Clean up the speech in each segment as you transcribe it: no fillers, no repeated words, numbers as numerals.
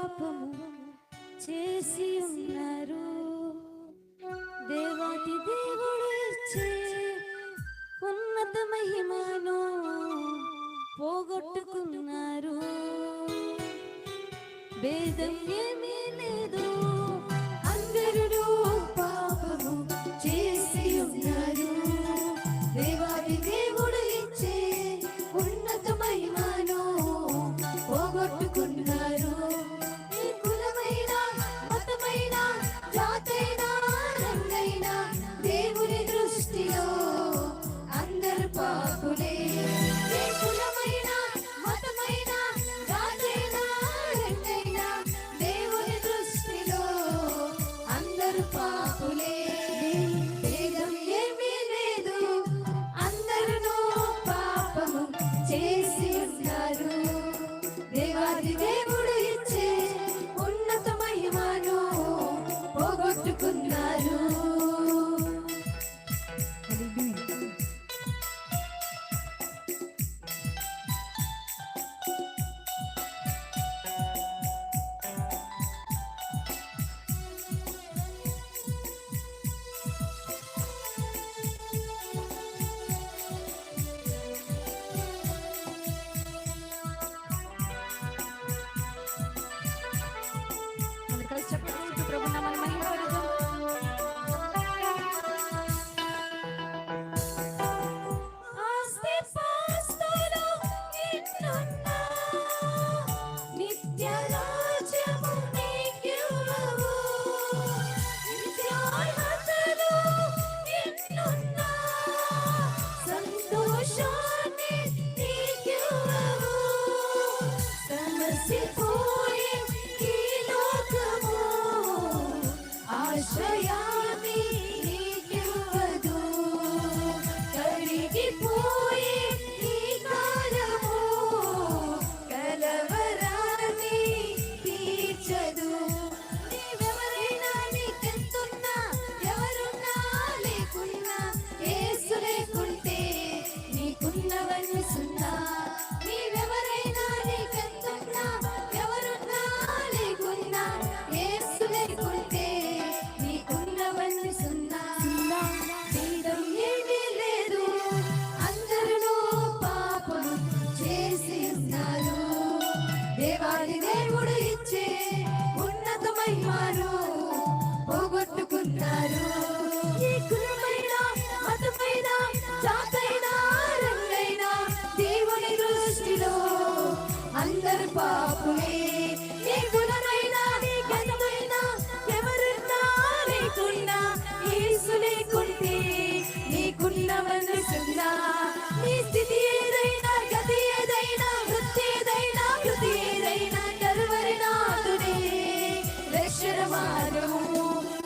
పాపము చేసి ఉన్నారు. దేవాతి దేవుడు ఇచ్చే ఉన్నత మహిమను పోగొట్టుకున్నారు. భేదం ఏమీ లేదు, అందరూ పాపము చేసి ఉన్నారు. దేవాది దేవుడు ఇచ్చే ఉన్నత మహిమను పోగొట్టుకున్నారు. ఈ కులమైన మతమైన జాతైనా రంగైనా దేవుని దృష్టిలో అందరు పాపులే. ఈ కులమైన మతమైన జాతైనా రంగైనా దేవుని దృష్టిలో అందరు పాపులే. భేదం ఏమీ లేదు, అందరూ పాపము చేసి ఉన్నారు. దేవాది దేవుడు ఇచ్చే ఉన్నత మహిమను పోగొట్టుకున్నారు. ప్రభు నామమున మహిమ కలుగును. ఆస్తి పాస్తులు ఎన్నున్నా నిత్య రాజ్యము నీకివ్వవు. నిత్యార్హతలు ఎన్నున్నా సంతోషాన్ని నీకివ్వవు. సమసిపోయే ఈ లోకము ఆశ్రయాన్ని నీకివ్వదు. కరిగిపోయే ఈ కాలము కలవరాన్ని తీర్చదు. నీవెవరైనా నీకెంతున్నా ఎవరున్నా లేకున్నా యేసు లేకుంటే నీకున్నవన్నీ సున్నా. నీవెవరైనా నీకెంతున్నా ఎవరున్నా లేకున్నా యేసు లేకుంటే నీకున్నవన్నీ సున్నా. భేదం ఏమీ లేదు, అందరూ పాపము చేసి ఉన్నారు. దేవాది దేవుడు ఇచ్చే ఉన్నత మహిమను పోగొట్టుకున్నారు. ఈ కులమైన మతమైన జాతైనా రంగైనా దేవుని దృష్టిలో అందరు పాపులే. నీ కులమైనా నీ గతమైనా ఎవరున్నా లేకున్నా యేసు లేకుంటే నీకున్నవన్నీ సున్నా. నీ స్థితి ఏదైనా గతి ఏదైనా వృత్తి ఏదైనా కృతి ఏదైనా కలువరి నాథుడే రక్షణ మార్గము.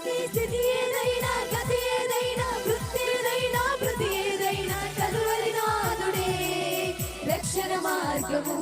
నీ స్థితి ఏదైనా గతి ఏదైనా వృత్తి ఏదైనా కృతి ఏదైనా కలువరి నాథుడే రక్షణ మార్గము.